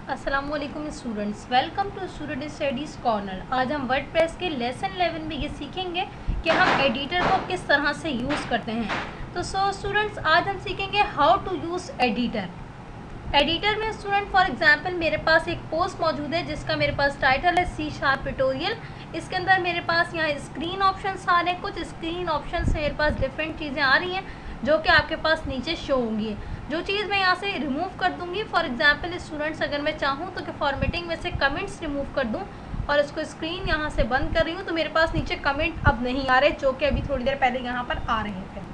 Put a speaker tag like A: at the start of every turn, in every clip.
A: अस्सलामुअलैकुम students, welcome to student studies corner. आज हम वर्डप्रेस के लेसन 11 में ये सीखेंगे कि हम एडिटर को किस तरह से यूज़ करते हैं। तो स्टूडेंट्स, आज हम सीखेंगे how to use editor. Editor में स्टूडेंट फॉर एग्जांपल मेरे पास एक पोस्ट मौजूद है जिसका मेरे पास टाइटल है C# ट्यूटोरियल। इसके अंदर मेरे पास यहाँ स्क्रीन ऑप्शंस आ रहे हैं। कुछ स्क्रीन ऑप्शन से मेरे पास डिफरेंट चीज़ें आ रही हैं जो कि आपके पास नीचे शो होंगी। जो चीज़ मैं यहाँ से रिमूव कर दूँगी, फॉर एग्जांपल स्टूडेंट्स अगर मैं चाहूँ तो कि फॉर्मेटिंग में से कमेंट्स रिमूव कर दूँ और इसको स्क्रीन यहाँ से बंद कर रही हूँ, तो मेरे पास नीचे कमेंट अब नहीं आ रहे जो कि अभी थोड़ी देर पहले यहाँ पर आ रहे थे।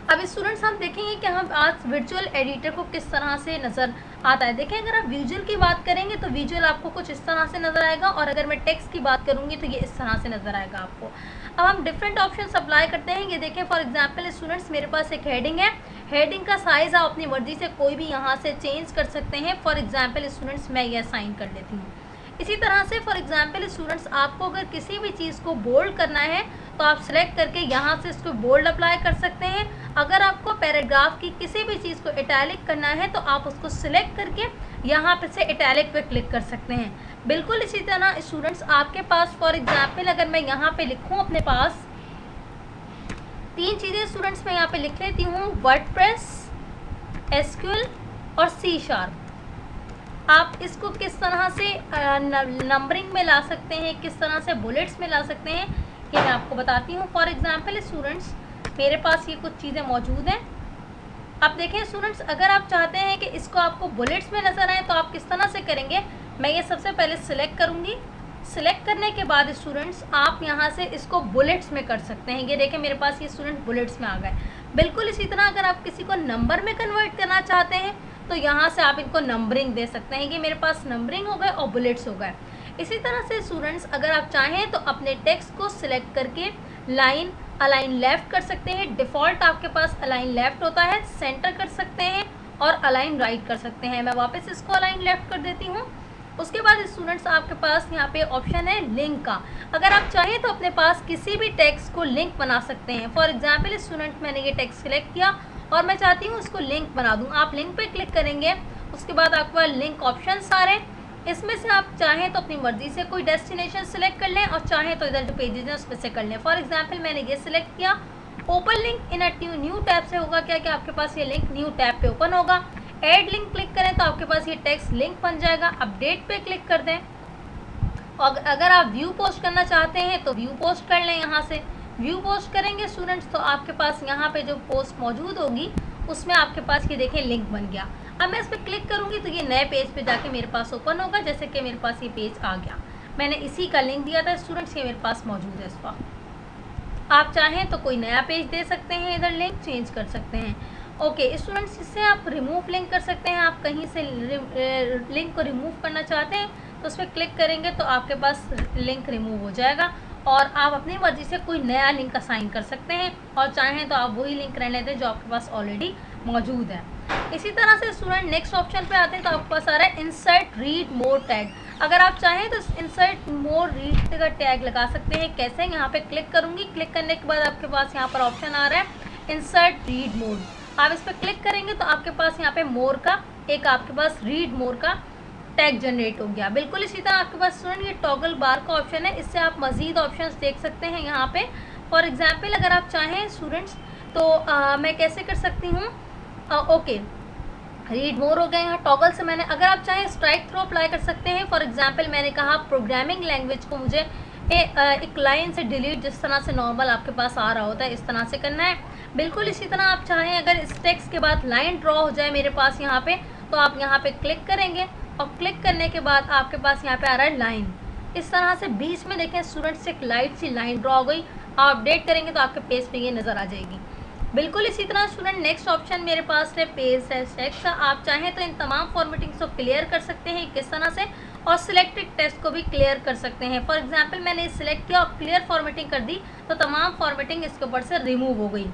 A: अब स्टूडेंट्स हम देखेंगे कि हम आज विजुअल एडिटर को किस तरह से नज़र आता है। देखें, अगर आप विजुअल की बात करेंगे तो विजुअल आपको कुछ इस तरह से नज़र आएगा, और अगर मैं टेक्स्ट की बात करूँगी तो ये इस तरह से नज़र आएगा आपको। अब हम डिफरेंट ऑप्शन अप्लाई करते हैं। ये देखें, फॉर एग्जांपल स्टूडेंट्स मेरे पास एक हेडिंग है। हेडिंग का साइज़ आप अपनी मर्जी से कोई भी यहाँ से चेंज कर सकते हैं। फॉर एग्जांपल स्टूडेंट्स मैं ये असाइन कर लेती हूँ। इसी तरह से फॉर एग्जांपल स्टूडेंट्स आपको अगर किसी भी चीज़ को बोल्ड करना है तो आप सिलेक्ट करके यहाँ से इसको बोल्ड अप्लाई कर सकते हैं। अगर आपको पैराग्राफ की किसी भी चीज़ को इटैलिक करना है तो आप उसको सिलेक्ट करके यहाँ पे से इटैलिक पे क्लिक कर सकते हैं। बिल्कुल इसी तरह स्टूडेंट्स आपके पास फॉर एग्जांपल अगर मैं यहाँ पे लिखूँ, अपने पास तीन चीज़ें स्टूडेंट्स मैं यहाँ पे लिख लेती हूँ, वर्डप्रेस, एसक्यूएल और C#। आप इसको किस तरह से नंबरिंग में ला सकते हैं, किस तरह से बुलेट्स में ला सकते हैं, ये मैं आपको बताती हूँ। फॉर एग्जांपल स्टूडेंट्स मेरे पास ये कुछ चीज़ें मौजूद हैं। अब देखें स्टूडेंट्स, अगर आप चाहते हैं कि इसको आपको बुलेट्स में नज़र आए तो आप किस तरह से करेंगे। मैं ये सबसे पहले सिलेक्ट करूँगी। सिलेक्ट करने के बाद स्टूडेंट्स आप यहाँ से इसको बुलेट्स में कर सकते हैं। ये देखें मेरे पास ये स्टूडेंट बुलेट्स में आ गए। बिल्कुल इसी तरह अगर आप किसी को नंबर में कन्वर्ट करना चाहते हैं तो यहाँ से आप इनको नंबरिंग दे सकते हैं। ये मेरे पास नंबरिंग हो गए और बुलेट्स हो गए। इसी तरह से स्टूडेंट्स अगर आप चाहें तो अपने टेक्स्ट को सिलेक्ट करके लाइन अलाइन लेफ़्ट कर सकते हैं। डिफ़ॉल्ट आपके पास अलाइन लेफ़्ट होता है, सेंटर कर सकते हैं और अलाइन राइट कर सकते हैं। मैं वापस इसको अलाइन लेफ़्ट कर देती हूँ। उसके बाद स्टूडेंट्स आपके पास यहाँ पे ऑप्शन है लिंक का। अगर आप चाहें तो अपने पास किसी भी टेक्स्ट को लिंक बना सकते हैं। फॉर एग्जांपल स्टूडेंट मैंने ये टेक्स्ट सिलेक्ट किया और मैं चाहती हूँ उसको लिंक बना दूँ। आप लिंक पे क्लिक करेंगे, उसके बाद आपके पास लिंक ऑप्शंस आ रहे हैं। इसमें से आप चाहें तो अपनी मर्ज़ी से कोई डेस्टिनेशन सिलेक्ट कर लें और चाहें तो इधर जो पेजेस हैं उस पर से कर लें। फॉर एग्जांपल मैंने ये सिलेक्ट किया। Open link in a new tab से होगा क्या कि आपके पास ये लिंक न्यू टैब पे ओपन होगा। ऐड लिंक क्लिक करें तो आपके पास ये टेक्स्ट लिंक बन जाएगा। अपडेट पे क्लिक कर दें और अगर आप व्यू पोस्ट करना चाहते हैं तो व्यू पोस्ट कर लें। यहाँ से व्यू पोस्ट करेंगे स्टूडेंट्स तो आपके पास यहाँ पे जो पोस्ट मौजूद होगी उसमें आपके पास ये देखें लिंक बन गया। अब मैं इस पर क्लिक करूँगी तो ये नए पेज पे जाके मेरे पास ओपन होगा। जैसे कि मेरे पास ये पेज आ गया, मैंने इसी का लिंक दिया था स्टूडेंट्स, ये मेरे पास मौजूद है। इस वक्त आप चाहें तो कोई नया पेज दे सकते हैं, इधर लिंक चेंज कर सकते हैं। ओके स्टूडेंट्स, इससे आप रिमूव लिंक कर सकते हैं। आप कहीं से लिंक को रिमूव करना चाहते हैं तो उस पर क्लिक करेंगे तो आपके पास लिंक रिमूव हो जाएगा और आप अपनी मर्ज़ी से कोई नया लिंक असाइन कर सकते हैं, और चाहें तो आप वही लिंक रह लेते हैं जो आपके पास ऑलरेडी मौजूद है। इसी तरह से स्टूडेंट नेक्स्ट ऑप्शन पे आते हैं तो आपके पास आ रहा है इंसर्ट रीड मोर टैग। अगर आप चाहें तो इंसर्ट मोर रीड का टैग लगा सकते हैं। कैसे, यहाँ पे क्लिक करूँगी, क्लिक करने के बाद आपके पास यहाँ पर ऑप्शन आ रहा है इंसर्ट रीड मोर। आप इस पर क्लिक करेंगे तो आपके पास यहाँ पे मोर का एक आपके पास रीड मोर का टैग जनरेट हो गया। बिल्कुल इसी तरह आपके पास स्टूडेंट ये टॉगल बार का ऑप्शन है, इससे आप मज़ीद ऑप्शंस देख सकते हैं यहाँ पे। फॉर एग्जांपल अगर आप चाहें स्टूडेंट्स तो मैं कैसे कर सकती हूँ। ओके, रीड मोर हो गए। यहाँ टॉगल से मैंने, अगर आप चाहें स्ट्राइक थ्रो अप्लाई कर सकते हैं। फॉर एग्जांपल मैंने कहा प्रोग्रामिंग लैंग्वेज को मुझे एक लाइन से डिलीट जिस तरह से नॉर्मल आपके पास आ रहा होता है इस तरह से करना है। बिल्कुल इसी तरह आप चाहें अगर इस टेक्स्ट के बाद लाइन ड्रॉ हो जाए मेरे पास यहाँ पे, तो आप यहाँ पे क्लिक करेंगे और क्लिक करने के बाद आपके पास यहाँ पे आ रहा है लाइन। इस तरह से बीच में देखें स्टूडेंट्स एक लाइट सी लाइन ड्रॉ हो गई। आप अपडेट करेंगे तो आपके पेज पे ये नज़र आ जाएगी। बिल्कुल इसी तरह स्टूडेंट नेक्स्ट ऑप्शन मेरे पास है पेज टेक्स्ट। आप चाहें तो इन तमाम फॉर्मेटिंग्स को क्लियर कर सकते हैं किस तरह से, और सिलेक्टेड टेक्स्ट को भी क्लियर कर सकते हैं। फॉर एग्जांपल मैंने सिलेक्ट किया और क्लियर फॉर्मेटिंग कर दी तो तमाम फॉर्मेटिंग इसके ऊपर से रिमूव हो गई।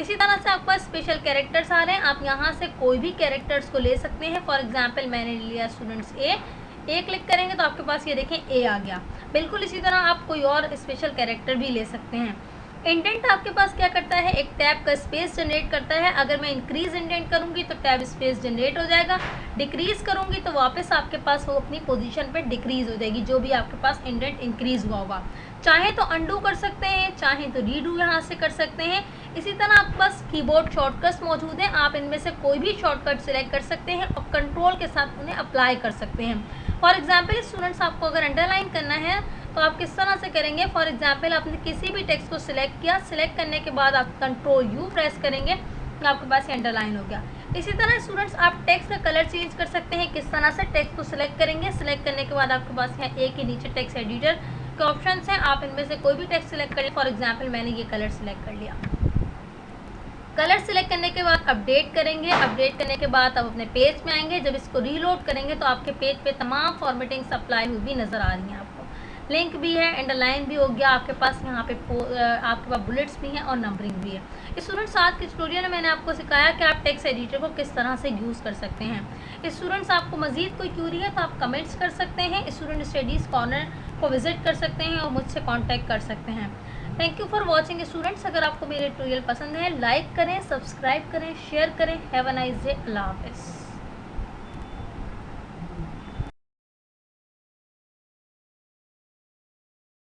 A: इसी तरह से आपके पास स्पेशल कैरेक्टर्स आ रहे हैं। आप यहाँ से कोई भी कैरेक्टर्स को ले सकते हैं। फॉर एग्जांपल मैंने लिया स्टूडेंट्स ए क्लिक करेंगे तो आपके पास ये देखें ए आ गया। बिल्कुल इसी तरह आप कोई और स्पेशल कैरेक्टर भी ले सकते हैं। इंडेंट आपके पास क्या करता है, एक टैब का स्पेस जनरेट करता है। अगर मैं इंक्रीज इंडेंट करूंगी तो टैब स्पेस जनरेट हो जाएगा, डिक्रीज करूंगी तो वापस आपके पास वो अपनी पोजीशन पे डिक्रीज हो जाएगी, जो भी आपके पास इंडेंट इंक्रीज हुआ होगा। चाहे तो अंडू कर सकते हैं, चाहे तो रीडू यहाँ से कर सकते हैं। इसी तरह आपके पास कीबोर्ड शॉर्टकट्स मौजूद हैं, आप इनमें से कोई भी शॉर्टकट सिलेक्ट कर सकते हैं और कंट्रोल के साथ उन्हें अप्लाई कर सकते हैं। फॉर एग्जाम्पल स्टूडेंट्स, आपको अगर अंडरलाइन करना है तो आप किस तरह से करेंगे। फॉर एग्जाम्पल आपने किसी भी टेक्स्ट को सिलेक्ट किया, सिलेक्ट करने के बाद आप कंट्रोल यू प्रेस करेंगे तो आपके पास ये अंडरलाइन हो गया। इसी तरह स्टूडेंट्स आप टेक्स्ट का कलर चेंज कर सकते हैं। किस तरह से, टेक्स्ट को सिलेक्ट करेंगे, सिलेक्ट करने के बाद आपके पास यहाँ एक ही नीचे टेक्स्ट एडिटर के ऑप्शन हैं, आप इनमें से कोई भी टेक्स्ट सिलेक्ट करें। फॉर एग्जाम्पल मैंने ये कलर सिलेक्ट कर लिया। कलर सिलेक्ट करने के बाद अपडेट करेंगे, अपडेट करने के बाद आप अपने पेज में आएंगे। जब इसको रीलोड करेंगे तो आपके पेज पे तमाम फॉर्मेटिंग्स अप्लाई हुई भी नज़र आ रही हैं आपको। लिंक भी है, अंडरलाइन भी हो गया आपके पास, यहाँ पे आपके पास बुलेट्स भी हैं और नंबरिंग भी है। स्टूडेंट्स आज के ट्यूटोरियल में मैंने आपको सिखाया कि आप टेक्स्ट एडिटर को किस तरह से यूज़ कर सकते हैं। स्टूडेंट्स आपको मज़ीद कोई क्यूरी है तो आप कमेंट्स कर सकते हैं, स्टूडेंट स्टडीज़ कॉर्नर को विजिट कर सकते हैं और मुझसे कॉन्टैक्ट कर सकते हैं। Thank you for watching students. अगर आपको मेरे ट्यूटोरियल पसंद है लाइक करें, सब्सक्राइब करें, शेयर करें। Have a nice day. अल्लाह हाफ़िज़।